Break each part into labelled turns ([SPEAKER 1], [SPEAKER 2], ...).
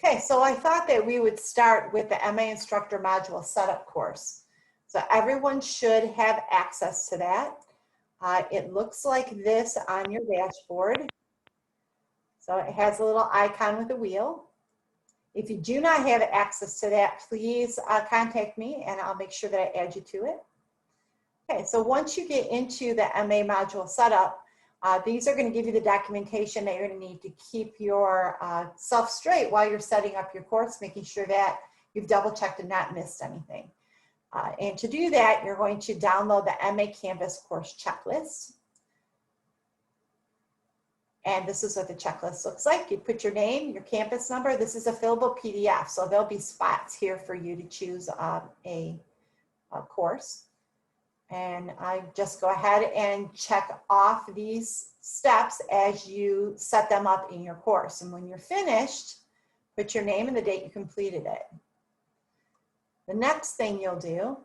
[SPEAKER 1] Okay, so I thought that we would start with the MA Instructor Module Setup course. So everyone should have access to that. It looks like this on your dashboard. So it has a little icon with a wheel. If you do not have access to that, please contact me and I'll make sure that I add you to it. Okay, so once you get into the MA module setup, these are going to give you the documentation that you're going to need to keep your self straight while you're setting up your course, making sure that you've double checked and not missed anything. And to do that, you're going to download the MA Canvas course checklist. And this is what the checklist looks like. You put your name, your campus number. This is a fillable PDF, so there'll be spots here for you to choose a course. And I just go ahead and check off these steps as you set them up in your course. And when you're finished, put your name and the date you completed it. The next thing you'll do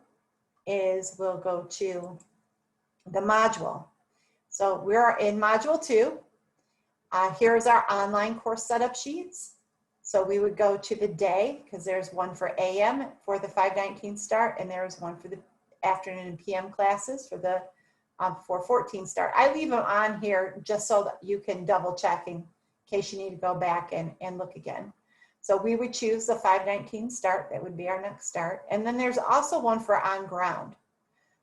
[SPEAKER 1] is we'll go to the module. So we're in module 2. Here's our online course setup sheets. So we would go to the day, because there's one for AM for the 519 start, and there's one for the afternoon and PM classes for the 414 start. I leave them on here just so that you can double check in case you need to go back and look again. So we would choose the 519 start. That would be our next start. And then there's also one for on ground.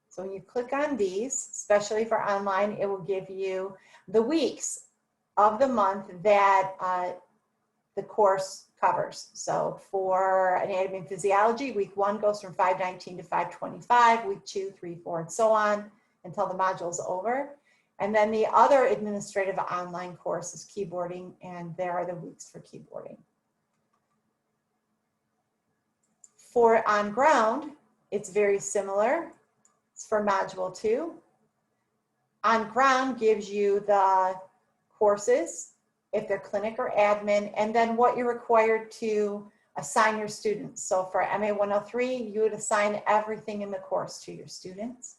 [SPEAKER 1] So when you click on these, especially for online, it will give you the weeks of the month that the course covers. So for anatomy and physiology, week 1 goes from 519 to 525, week 2, 3, 4, and so on until the module is over. And then the other administrative online course is keyboarding, and there are the weeks for keyboarding. For on ground, it's very similar. It's for module 2. On ground gives you the courses, if they're clinic or admin, and then what you're required to assign your students. So for MA 103, you would assign everything in the course to your students.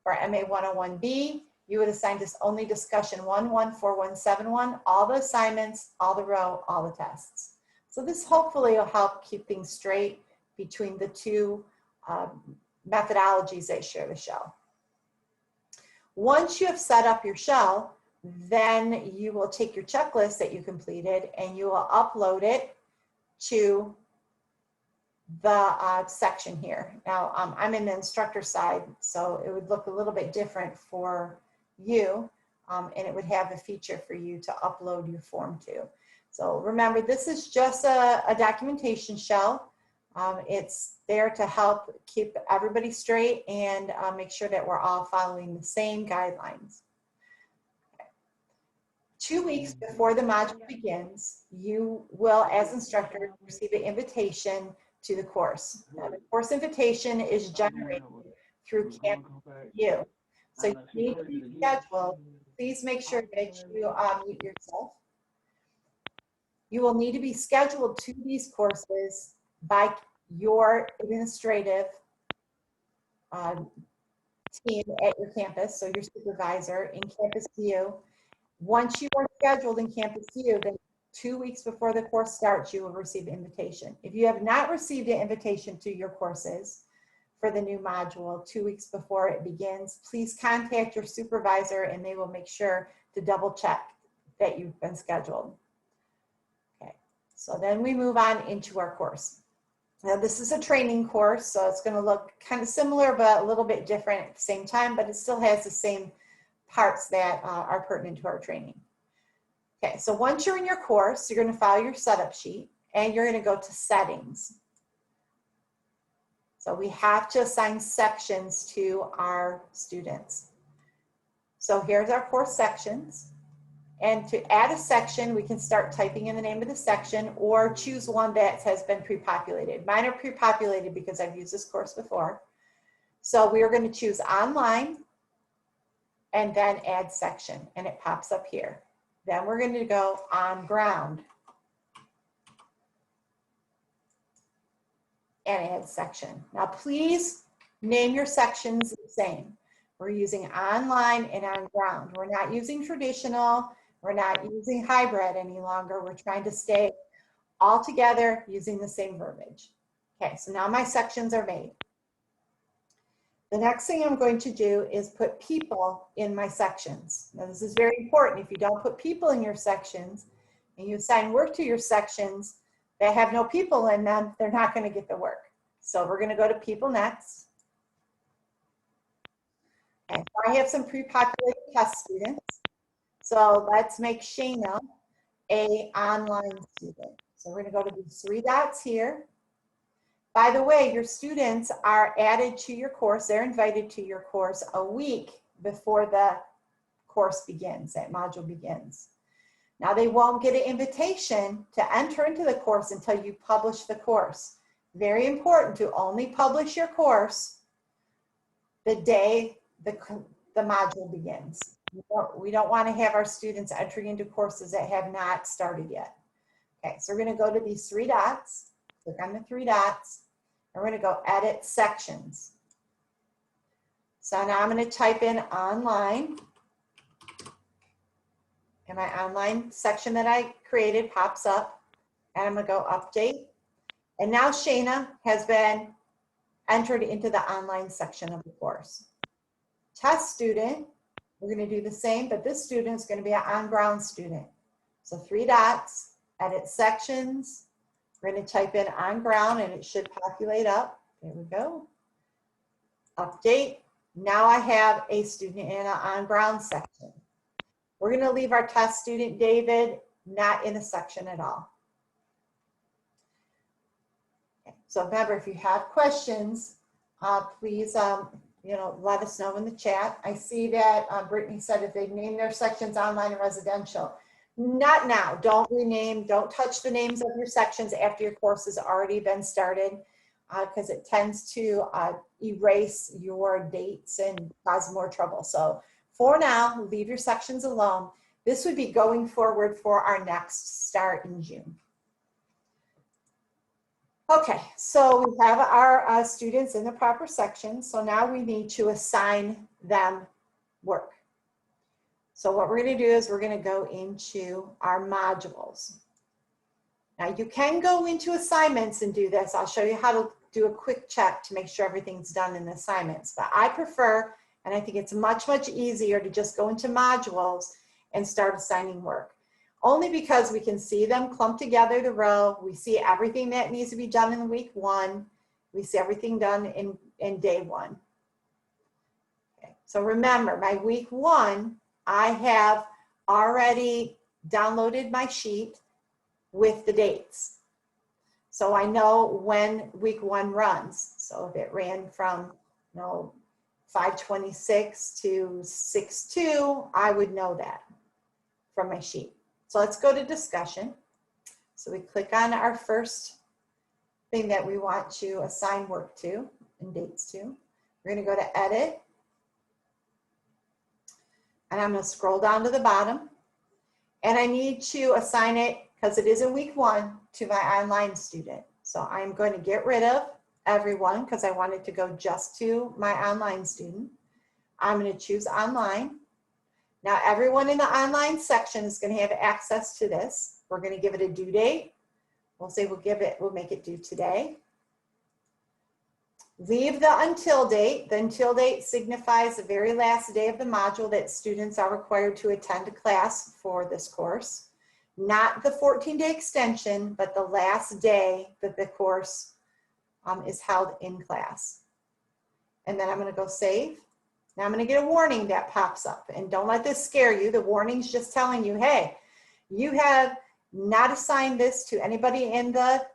[SPEAKER 1] For MA 101B, you would assign just only discussion 114171, all the assignments, all the row, all the tests. So this hopefully will help keep things straight between the two methodologies that share the shell. Once you have set up your shell, then you will take your checklist that you completed and you will upload it to the section here. Now, I'm in the instructor side, so it would look a little bit different for you, and it would have a feature for you to upload your form to. So remember, this is just a documentation shell. It's there to help keep everybody straight and make sure that we're all following the same guidelines. 2 weeks before the module begins, you will, as instructor, receive an invitation to the course. Now, the course invitation is generated through CampusView. So you need to be scheduled. Please make sure that you mute yourself. You will need to be scheduled to these courses by your administrative team at your campus, so your supervisor in CampusView. Once you are scheduled in CampusView, then 2 weeks before the course starts, you will receive the invitation. If you have not received an invitation to your courses for the new module 2 weeks before it begins, please contact your supervisor and they will make sure to double check that you've been scheduled. Okay, so then we move on into our course. Now this is a training course, so it's going to look kind of similar but a little bit different at the same time, but it still has the same parts that are pertinent to our training. Okay, so once you're in your course, you're going to file your setup sheet and you're going to go to settings. So we have to assign sections to our students. So here's our course sections. And to add a section, we can start typing in the name of the section or choose one that has been pre-populated. Mine are pre-populated because I've used this course before. So we are going to choose online and then add section, and it pops up here. Then we're going to go on ground and add section. Now please name your sections the same. We're using online and on ground. We're not using traditional. We're not using hybrid any longer. We're trying to stay all together using the same verbiage. Okay, so now my sections are made. The next thing I'm going to do is put people in my sections. Now this is very important. If you don't put people in your sections and you assign work to your sections that have no people in them, they're not going to get the work. So we're going to go to people next. Okay, so I have some pre-populated test students. So let's make Shayna a online student. So we're going to go to these 3 dots here. By the way, your students are added to your course. They're invited to your course a week before the course begins, that module begins. Now they won't get an invitation to enter into the course until you publish the course. Very important to only publish your course the day the module begins. We don't want to have our students entering into courses that have not started yet. Okay, so we're going to go to these 3 dots. Click on the 3 dots, and we're going to go edit sections. So now I'm going to type in online, and my online section that I created pops up, and I'm going to go update. And now Shayna has been entered into the online section of the course. Test student, we're going to do the same, but this student is going to be an on-ground student. So 3 dots, edit sections. We're going to type in on ground and it should populate up. There we go. Update. Now I have a student in an on ground section. We're going to leave our test student, David, not in a section at all. Okay. So remember, if you have questions, please let us know in the chat. I see that Brittany said if they name their sections online and residential. Not now. Don't rename, don't touch the names of your sections after your course has already been started, because it tends to erase your dates and cause more trouble. So for now, leave your sections alone. This would be going forward for our next start in June. Okay, so we have our students in the proper section. So now we need to assign them work. So what we're going to do is we're going to go into our modules. Now you can go into assignments and do this. I'll show you how to do a quick check to make sure everything's done in the assignments. But I prefer, and I think it's much, much easier to just go into modules and start assigning work. Only because we can see them clumped together, the row. We see everything that needs to be done in week 1. We see everything done in day 1. Okay. So remember, my week 1, I have already downloaded my sheet with the dates. So I know when week 1 runs. So if it ran from 5/26 to 6/2, I would know that from my sheet. So let's go to discussion. So we click on our first thing that we want to assign work to and dates to. We're going to go to edit. And I'm going to scroll down to the bottom. And I need to assign it, because it is in week 1, to my online student. So I'm going to get rid of everyone because I want it to go just to my online student. I'm going to choose online. Now everyone in the online section is going to have access to this. We're going to give it a due date. We'll say we'll make it due today. Leave the until date. The until date signifies the very last day of the module that students are required to attend a class for this course. Not the 14-day extension, but the last day that the course is held in class. And then I'm going to go save. Now I'm going to get a warning that pops up. And don't let this scare you. The warning's just telling you, hey, you have not assigned this to anybody in the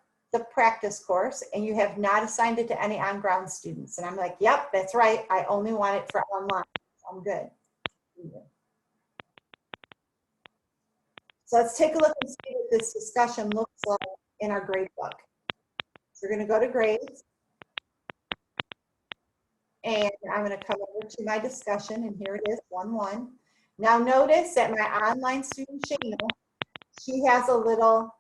[SPEAKER 1] practice course, and you have not assigned it to any on-ground students. And I'm like, yep, that's right. I only want it for online. I'm good. So let's take a look and see what this discussion looks like in our grade book. So we're going to go to grades. And I'm going to come over to my discussion, and here it is, 1-1. Now notice that my online student, Shayna, she has a little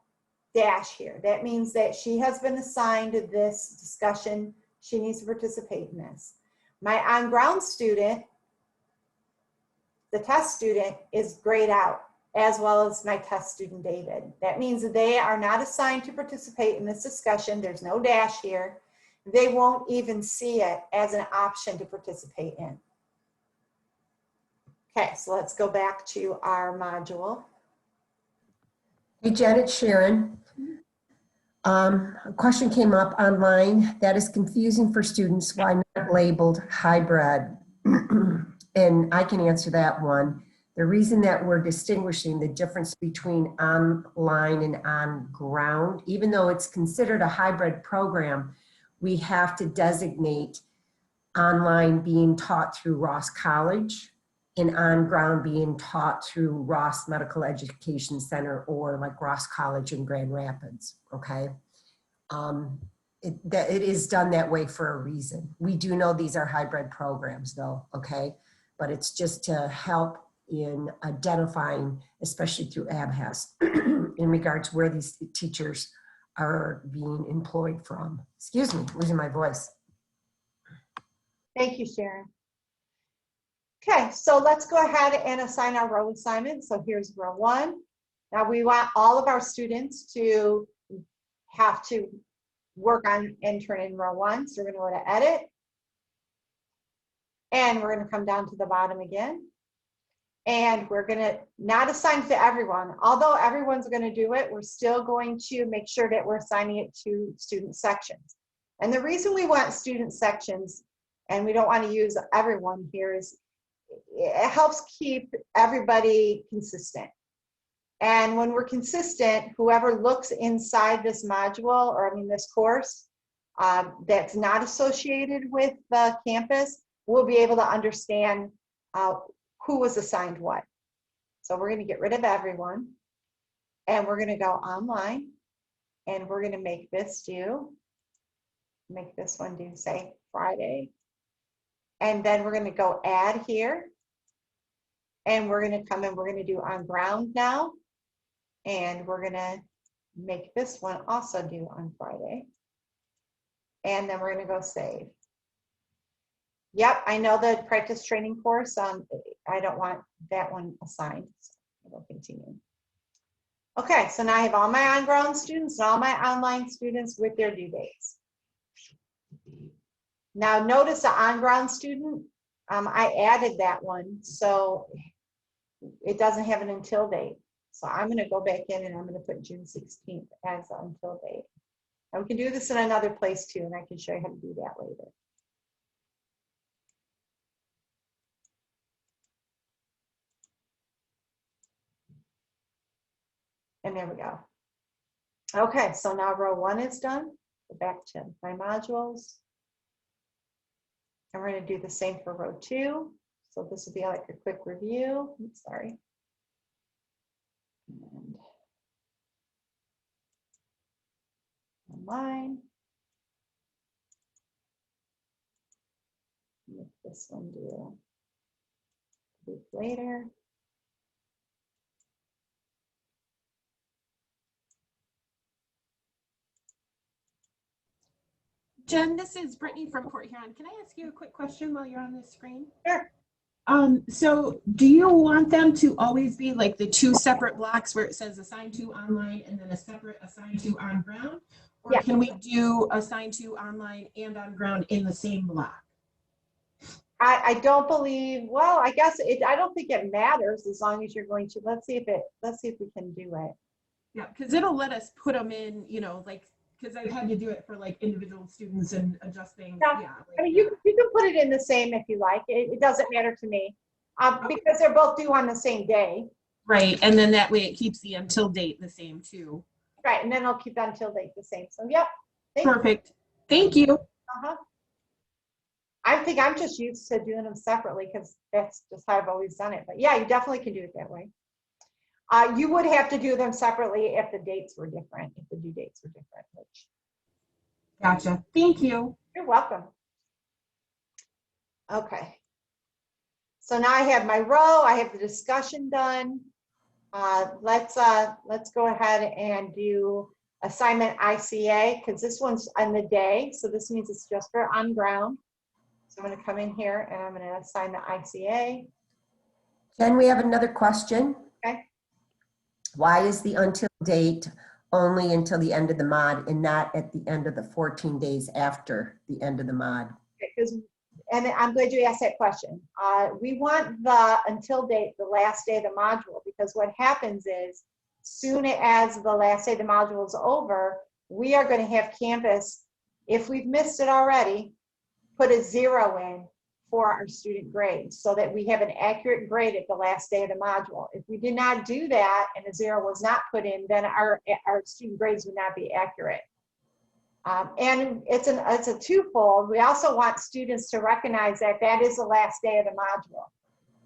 [SPEAKER 1] dash here. That means that she has been assigned this discussion. She needs to participate in this. My on-ground student, the test student, is grayed out. as well as my test student, David. That means that they are not assigned to participate in this discussion. There's no dash here. They won't even see it as an option to participate in. Okay, so let's go back to our module.
[SPEAKER 2] Hey, Janet, Sharon. A question came up online that is confusing for students. Why not labeled hybrid? And I can answer that one. The reason that we're distinguishing the difference between online and on ground, even though it's considered a hybrid program, we have to designate online being taught through Ross College and on ground being taught through Ross Medical Education Center or like Ross College in Grand Rapids, okay? It is done that way for a reason. We do know these are hybrid programs though, okay? But it's just to help in identifying, especially through ABHAS, in regards where these teachers are being employed from. Excuse me, losing my voice.
[SPEAKER 1] Thank you, Sharon. Okay, so let's go ahead and assign our row assignment. So here's row 1. Now we want all of our students to have to work on and turn in row 1. So we're going to go to edit. And we're going to come down to the bottom again. And we're going to not assign to everyone. Although everyone's going to do it, we're still going to make sure that we're assigning it to student sections. And the reason we want student sections and we don't want to use everyone here is it helps keep everybody consistent. And when we're consistent, whoever looks inside this module, or I mean this course, that's not associated with the campus, will be able to understand who was assigned what. So we're going to get rid of everyone, and we're going to go online, and we're going to make this one do, say, Friday. And then we're going to go add here, and we're going to come in, we're going to do on ground now, and we're going to make this one also do on Friday. And then we're going to go save. Yep, I know the practice training course. I don't want that one assigned, so we'll continue. Okay, so now I have all my on-ground students and all my online students with their due dates. Now notice the on-ground student, I added that one, so it doesn't have an until date. So I'm going to go back in and I'm going to put June 16th as the until date. And we can do this in another place too, and I can show you how to do that later. And there we go. Okay, so now row 1 is done. Go back to my modules. And we're going to do the same for row 2. So this will be like a quick review. Oops, sorry. And online. Make this one do a week later.
[SPEAKER 3] Jen, this is Brittany from Port Huron. Can I ask you a quick question while you're on this screen?
[SPEAKER 1] Sure.
[SPEAKER 3] So do you want them to always be like the 2 separate blocks where it says assigned to online and then a separate assigned to on ground? Or
[SPEAKER 1] Yeah.
[SPEAKER 3] Can we do assigned to online and on ground in the same block?
[SPEAKER 1] I don't believe, well, I guess I don't think it matters as long as you're going to, let's see if we can do it.
[SPEAKER 3] Yeah, because it'll let us put them in, you know, like, because I've had to do it for like individual students and adjusting.
[SPEAKER 1] Yeah.
[SPEAKER 3] Like,
[SPEAKER 1] I mean, you can put it in the same if you like. It doesn't matter to me because they're both due on the same day.
[SPEAKER 3] Right, and then that way it keeps the until date the same too.
[SPEAKER 1] Right, and then I'll keep the until date the same. So, yep.
[SPEAKER 3] Perfect. Thank you.
[SPEAKER 1] I think I'm just used to doing them separately because that's just how I've always done it. But yeah, you definitely can do it that way. You would have to do them separately if the dates were different, if the due dates were different. Which...
[SPEAKER 3] Gotcha. Thank you.
[SPEAKER 1] You're welcome. Okay. So now I have my row. I have the discussion done. Let's go ahead and do assignment ICA because this one's on the day. So this means it's just for on ground. So I'm going to come in here and I'm going to assign the ICA.
[SPEAKER 2] Jen, we have another question.
[SPEAKER 1] Okay.
[SPEAKER 2] Why is the until date only until the end of the mod and not at the end of the 14 days after the end of the mod?
[SPEAKER 1] Because, and I'm glad you asked that question. We want the until date, the last day of the module, because what happens is soon as the last day of the module is over, we are going to have campus, if we've missed it already, put a 0 in for our student grades so that we have an accurate grade at the last day of the module. If we did not do that and a 0 was not put in, then our student grades would not be accurate. And it's a twofold. We also want students to recognize that that is the last day of the module.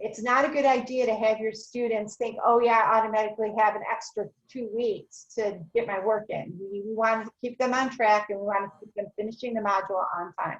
[SPEAKER 1] It's not a good idea to have your students think, oh yeah, I automatically have an extra 2 weeks to get my work in. We want to keep them on track, and we want to keep them finishing the module on time.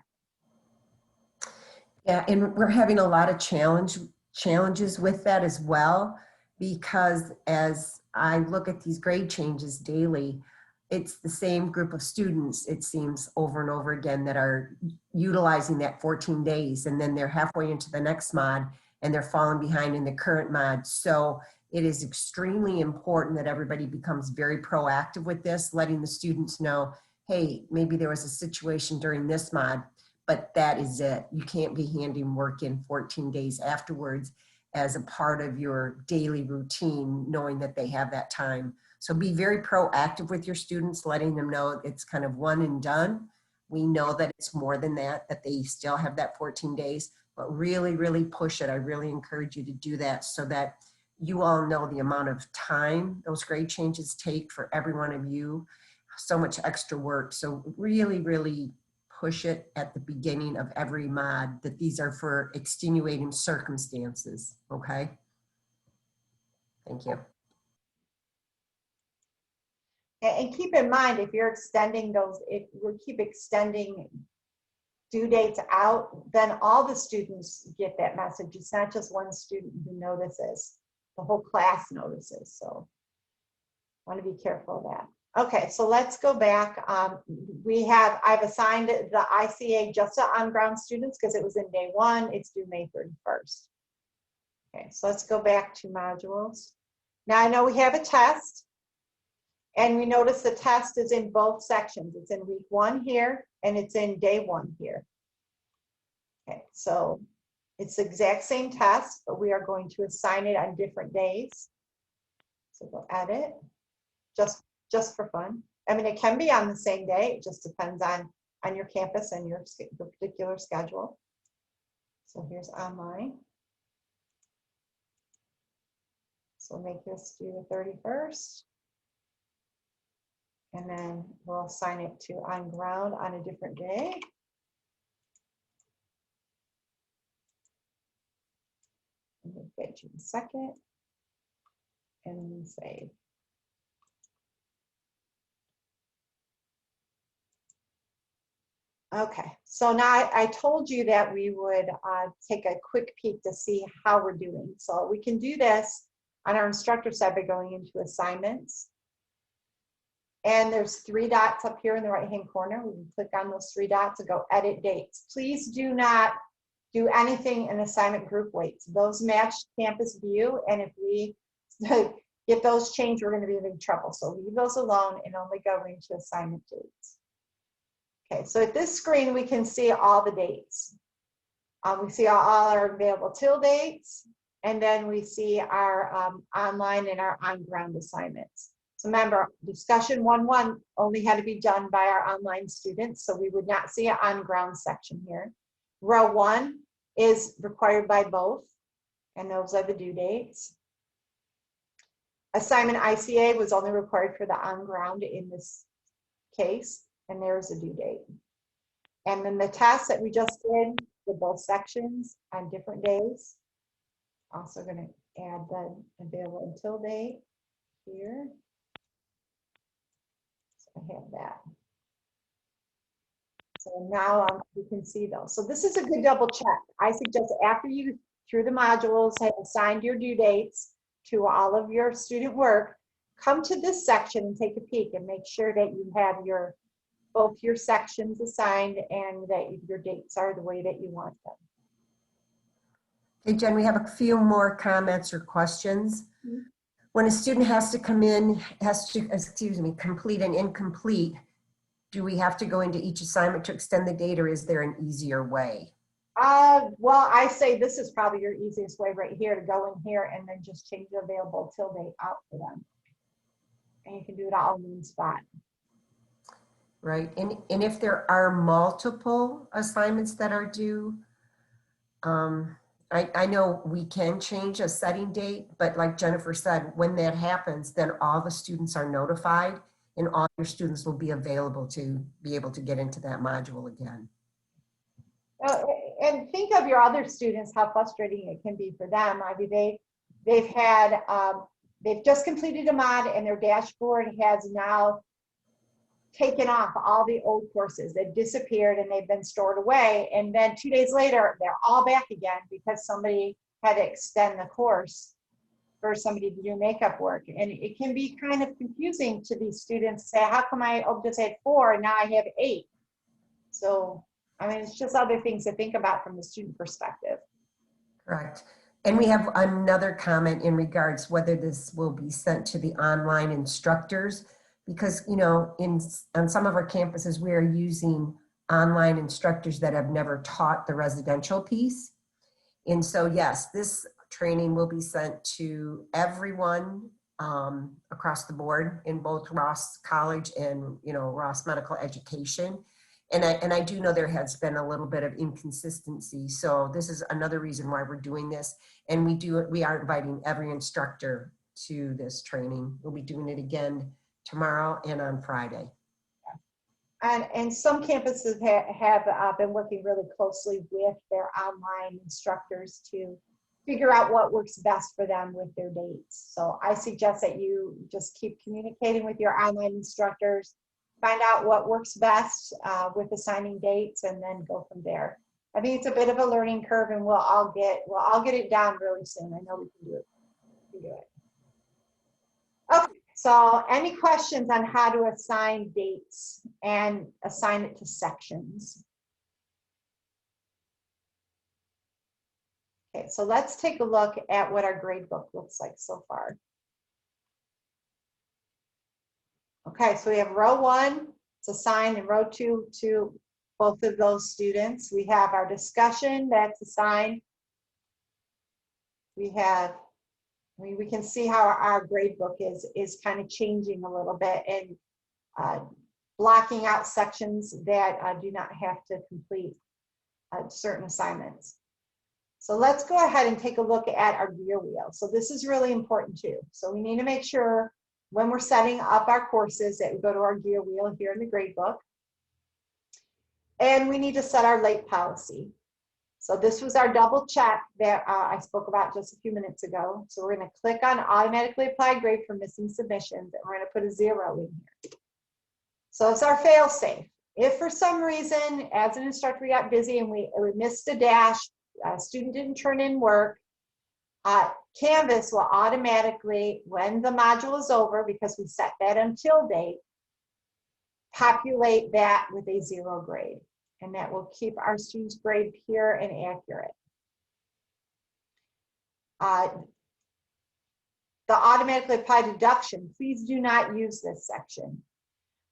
[SPEAKER 2] Yeah, and we're having a lot of challenges with that as well, because as I look at these grade changes daily, it's the same group of students, it seems, over and over again that are utilizing that 14 days, and then they're halfway into the next mod and they're falling behind in the current mod. So it is extremely important that everybody becomes very proactive with this, letting the students know, hey, maybe there was a situation during this mod, but that is it. You can't be handing work in 14 days afterwards as a part of your daily routine, knowing that they have that time. So be very proactive with your students, letting them know it's kind of one and done. We know that it's more than that, that they still have that 14 days, but really, really push it. I really encourage you to do that so that you all know the amount of time those grade changes take for every one of you, so much extra work. So really, really push it at the beginning of every mod that these are for extenuating circumstances, okay? Thank you.
[SPEAKER 1] And keep in mind, if you're extending those, if we keep extending due dates out, then all the students get that message. It's not just one student who notices, the whole class notices. So want to be careful of that. Okay, so let's go back. I've assigned the ICA just to on-ground students because it was in day 1. It's due May 31st. Okay, so let's go back to modules. Now I know we have a test, and we notice the test is in both sections. It's in week 1 here, and it's in day 1 here. Okay, so it's the exact same test, but we are going to assign it on different days. So go edit, just for fun. I mean, it can be on the same day. It just depends on your campus and your particular schedule. So here's online. So make this due the 31st. And then we'll assign it to on ground on a different day. And we'll get June 2nd. And save. Okay, so now I told you that we would take a quick peek to see how we're doing. So we can do this on our instructor side by going into assignments. And there's 3 dots up here in the right-hand corner. We can click on those 3 dots and go edit dates. Please do not do anything in assignment group weights. Those match campus view, and if we get those changed, we're going to be in big trouble. So leave those alone and only go into assignment dates. Okay, so at this screen, we can see all the dates. We see all our available till dates, and then we see our online and our on-ground assignments. So remember, discussion 1.1 only had to be done by our online students, so we would not see an on-ground section here. Row 1 is required by both, and those are the due dates. Assignment ICA was only required for the on-ground in this case, and there's a due date. And then the tests that we just did for both sections on different days. Also going to add the available until date here. So I have that. So now you can see those. So this is a good double check. I suggest after you, through the modules, have assigned your due dates to all of your student work, come to this section and take a peek and make sure that you have both your sections assigned and that your dates are the way that you want them.
[SPEAKER 2] Hey, Jen, we have a few more comments or questions. When a student has to come in, has to, excuse me, complete an incomplete, do we have to go into each assignment to extend the date, or is there an easier way?
[SPEAKER 1] Well, I say this is probably your easiest way right here, to go in here and then just change the available till date out for them. And you can do it all in one spot.
[SPEAKER 2] Right, and if there are multiple assignments that are due, I know we can change a setting date, but like Jennifer said, when that happens, then all the students are notified and all your students will be available to be able to get into that module again.
[SPEAKER 1] And think of your other students, how frustrating it can be for them. I mean, they've just completed a mod and their dashboard has now taken off all the old courses. They've disappeared and they've been stored away. And then 2 days later, they're all back again because somebody had to extend the course for somebody to do makeup work. And it can be kind of confusing to these students, say, how come I just had 4 and now I have 8? So, I mean, it's just other things to think about from the student perspective.
[SPEAKER 2] Correct. And we have another comment in regards whether this will be sent to the online instructors, because, you know, on some of our campuses, we are using online instructors that have never taught the residential piece. And so, yes, this training will be sent to everyone across the board in both Ross College and, you know, Ross Medical Education. And I do know there has been a little bit of inconsistency. So this is another reason why we're doing this. And we are inviting every instructor to this training. We'll be doing it again tomorrow and on Friday.
[SPEAKER 1] And some campuses have been working really closely with their online instructors to figure out what works best for them with their dates. So I suggest that you just keep communicating with your online instructors, find out what works best with assigning dates, and then go from there. I think it's a bit of a learning curve, and we'll all get it down really soon. I know we can do it. We can do it. Okay. So any questions on how to assign dates and assign it to sections? Okay, so let's take a look at what our grade book looks like so far. Okay, so we have row 1, it's assigned, and row 2 to both of those students. We have our discussion that's assigned. We can see how our grade book is kind of changing a little bit and blocking out sections that do not have to complete certain assignments. So let's go ahead and take a look at our gear wheel. So this is really important too. So we need to make sure when we're setting up our courses that we go to our gear wheel here in the grade book. And we need to set our late policy. So this was our double check that I spoke about just a few minutes ago. So we're going to click on automatically apply grade for missing submissions, and we're going to put a 0 in here. So it's our fail safe. If for some reason, as an instructor, we got busy and we missed a dash, a student didn't turn in work, Canvas will automatically, when the module is over, because we set that until date, populate that with a 0 grade. And that will keep our students' grade pure and accurate. The automatically applied deduction, please do not use this section.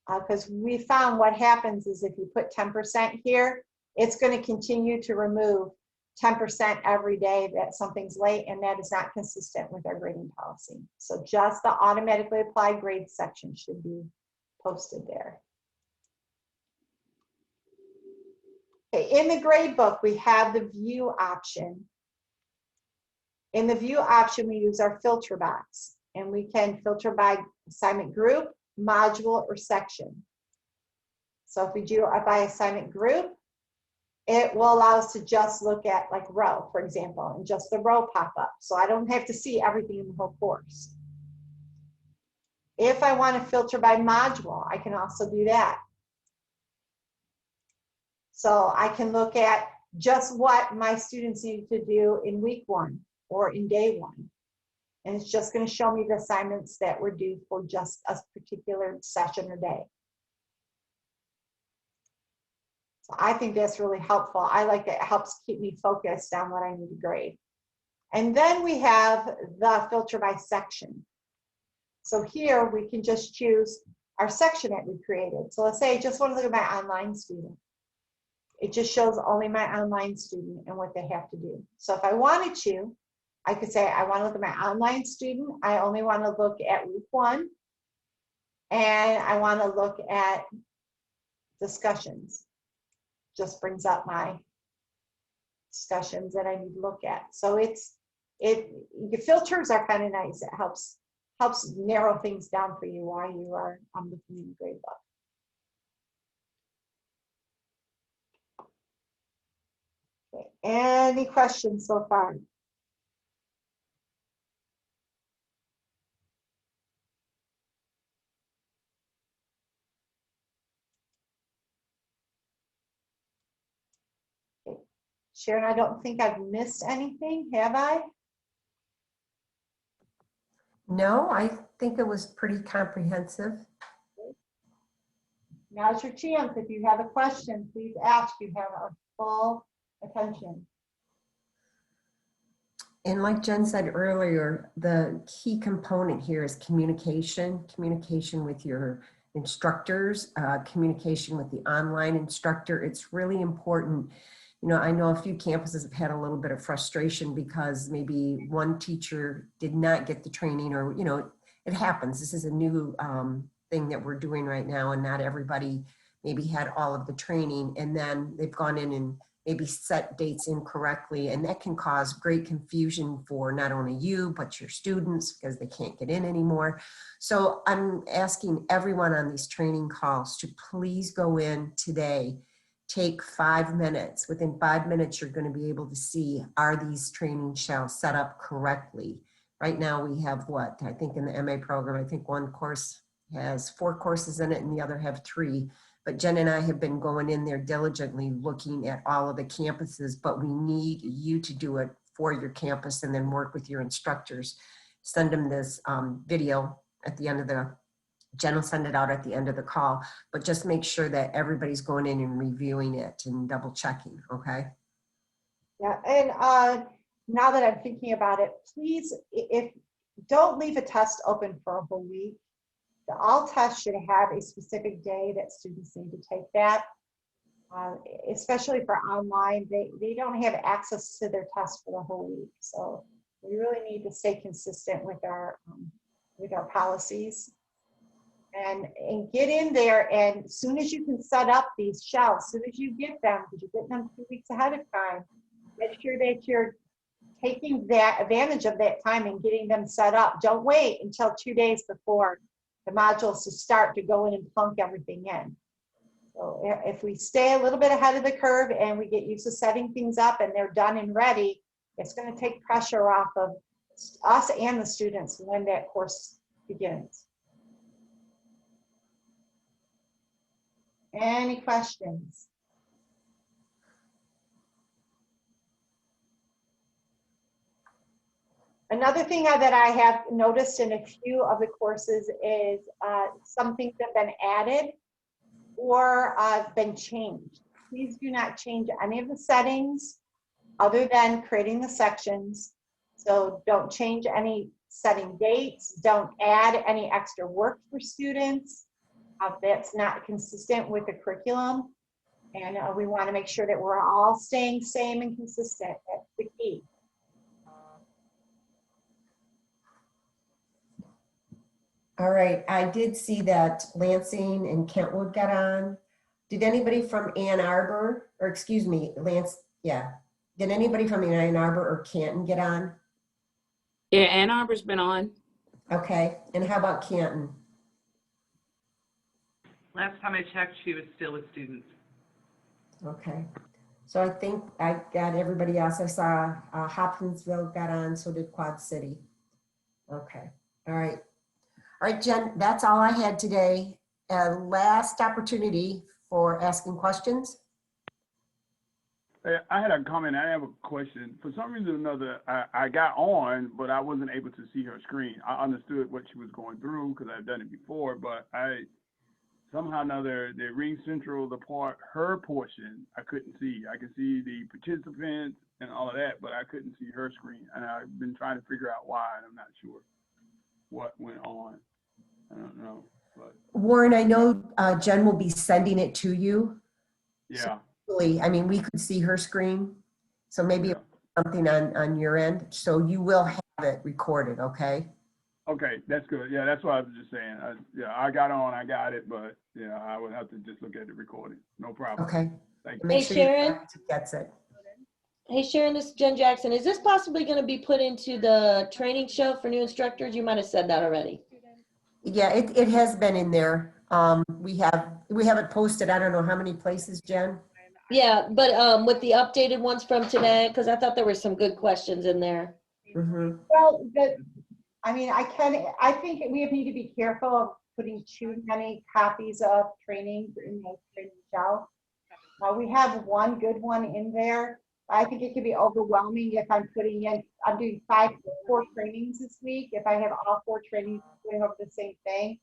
[SPEAKER 1] Because we found what happens is if you put 10% here, it's going to continue to remove 10% every day that something's late, and that is not consistent with our grading policy. So just the automatically applied grade section should be posted there. Okay, in the grade book, we have the view option. In the view option, we use our filter box, and we can filter by assignment group, module, or section. So if we do it by assignment group, it will allow us to just look at like row, for example, and just the row pop up. So I don't have to see everything in the whole course. If I want to filter by module, I can also do that. So I can look at just what my students need to do in week 1 or in day 1. And it's just going to show me the assignments that were due for just a particular session or day. So I think that's really helpful. I like it. It helps keep me focused on what I need to grade. And then we have the filter by section. So here we can just choose our section that we created. So let's say I just want to look at my online student. It just shows only my online student and what they have to do. So if I wanted to, I could say I want to look at my online student. I only want to look at week 1. And I want to look at discussions. Just brings up my discussions that I need to look at. So the filters are kind of nice. It helps narrow things down for you while you are looking in the gradebook. Okay. Any questions so far? Okay. Sharon, I don't think I've missed anything, have I?
[SPEAKER 2] No, I think it was pretty comprehensive.
[SPEAKER 1] Now's your chance. If you have a question, please ask. You have our full attention.
[SPEAKER 2] And like Jen said earlier, the key component here is communication with your instructors, communication with the online instructor. It's really important. You know, I know a few campuses have had a little bit of frustration because maybe one teacher did not get the training, or, you know, it happens. This is a new thing that we're doing right now, and not everybody maybe had all of the training, and then they've gone in and maybe set dates incorrectly, and that can cause great confusion for not only you, but your students, because they can't get in anymore. So I'm asking everyone on these training calls to please go in today, take 5 minutes. Within 5 minutes, you're going to be able to see, are these training shells set up correctly? Right now we have what, I think in the MA program, I think one course has 4 courses in it and the other have 3. But Jen and I have been going in there diligently looking at all of the campuses, but we need you to do it for your campus and then work with your instructors. Send them this video at the end of Jen will send it out at the end of the call, but just make sure that everybody's going in and reviewing it and double checking, okay?
[SPEAKER 1] Yeah, and now that I'm thinking about it, please, don't leave a test open for a whole week. All tests should have a specific day that students need to take that. Especially for online, they don't have access to their tests for the whole week. So we really need to stay consistent with our policies and get in there. And as soon as you can set up these shells, as soon as you get them, because you get them 2 weeks ahead of time, make sure that you're taking that advantage of that time and getting them set up. Don't wait until 2 days before the modules to start to go in and plunk everything in. So if we stay a little bit ahead of the curve and we get used to setting things up and they're done and ready, it's going to take pressure off of us and the students when that course begins. Any questions? Another thing that I have noticed in a few of the courses is some things have been added or been changed. Please do not change any of the settings other than creating the sections. So don't change any setting dates. Don't add any extra work for students. That's not consistent with the curriculum. And we want to make sure that we're all staying same and consistent. That's the key.
[SPEAKER 2] All right, I did see that Lansing and Kentwood got on. Did anybody from Ann Arbor, or excuse me, yeah. Did anybody from Ann Arbor or Canton get on?
[SPEAKER 4] Yeah, Ann Arbor's been on.
[SPEAKER 2] Okay, and how about Canton?
[SPEAKER 5] Last time I checked, she was still a student.
[SPEAKER 2] Okay, so I think I got everybody else. I saw Hopkinsville got on, so did Quad City. Okay, all right. All right, Jen, that's all I had today. Last opportunity for asking questions.
[SPEAKER 6] I had a comment. I have a question. For some reason or another, I got on, but I wasn't able to see her screen. I understood what she was going through because I've done it before, but somehow or another, the Ring Central, her portion, I couldn't see. I could see the participants and all of that, but I couldn't see her screen. And I've been trying to figure out why, and I'm not sure what went on. I don't know, but
[SPEAKER 2] Warren, I know Jen will be sending it to you.
[SPEAKER 6] yeah.
[SPEAKER 2] I mean, we could see her screen, so maybe
[SPEAKER 6] Yeah.
[SPEAKER 2] something on your end. So you will have it recorded, okay?
[SPEAKER 6] Okay, that's good. Yeah, that's what I was just saying. Yeah, I got on, I got it, but yeah, I would have to just look at the recording. No problem.
[SPEAKER 2] Okay.
[SPEAKER 6] Thank you.
[SPEAKER 2] Make
[SPEAKER 7] Hey,
[SPEAKER 2] sure your
[SPEAKER 7] Sharon.
[SPEAKER 2] faculty gets it.
[SPEAKER 7] Hey Sharon, this is Jen Jackson. Is this possibly going to be put into the training show for new instructors? You might have said that already.
[SPEAKER 2] Yeah, it has been in there. We have it posted, I don't know how many places, Jen?
[SPEAKER 7] Yeah, but with the updated ones from today, because I thought there were some good questions in there.
[SPEAKER 2] Mm-hmm.
[SPEAKER 1] Well, I mean, I think we need to be careful of putting too many copies of training in the training shell. We have one good one in there. I think it could be overwhelming if I'm doing 4 trainings this week. If I have all 4 trainings going over the same thing,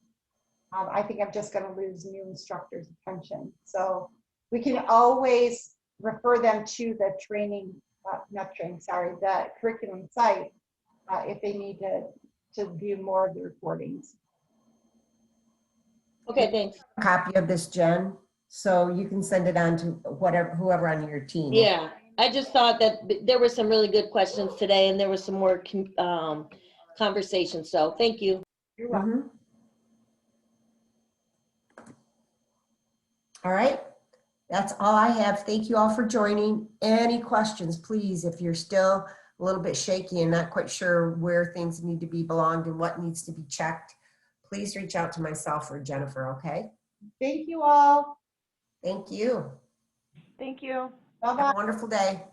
[SPEAKER 1] I think I'm just going to lose new instructors' attention. So we can always refer them to the the curriculum site if they need to view more of the recordings.
[SPEAKER 7] Okay, thanks.
[SPEAKER 2] Copy of this, Jen, so you can send it on to whoever on your team.
[SPEAKER 7] Yeah, I just thought that there were some really good questions today and there was some more conversation. So thank you.
[SPEAKER 1] You're welcome.
[SPEAKER 2] Mhm. All right, that's all I have. Thank you all for joining. Any questions, please, if you're still a little bit shaky and not quite sure where things need to be belonged and what needs to be checked, please reach out to myself or Jennifer, okay?
[SPEAKER 1] Thank you all.
[SPEAKER 2] Thank you.
[SPEAKER 5] Thank you.
[SPEAKER 1] Bye-bye.
[SPEAKER 2] Have a wonderful day.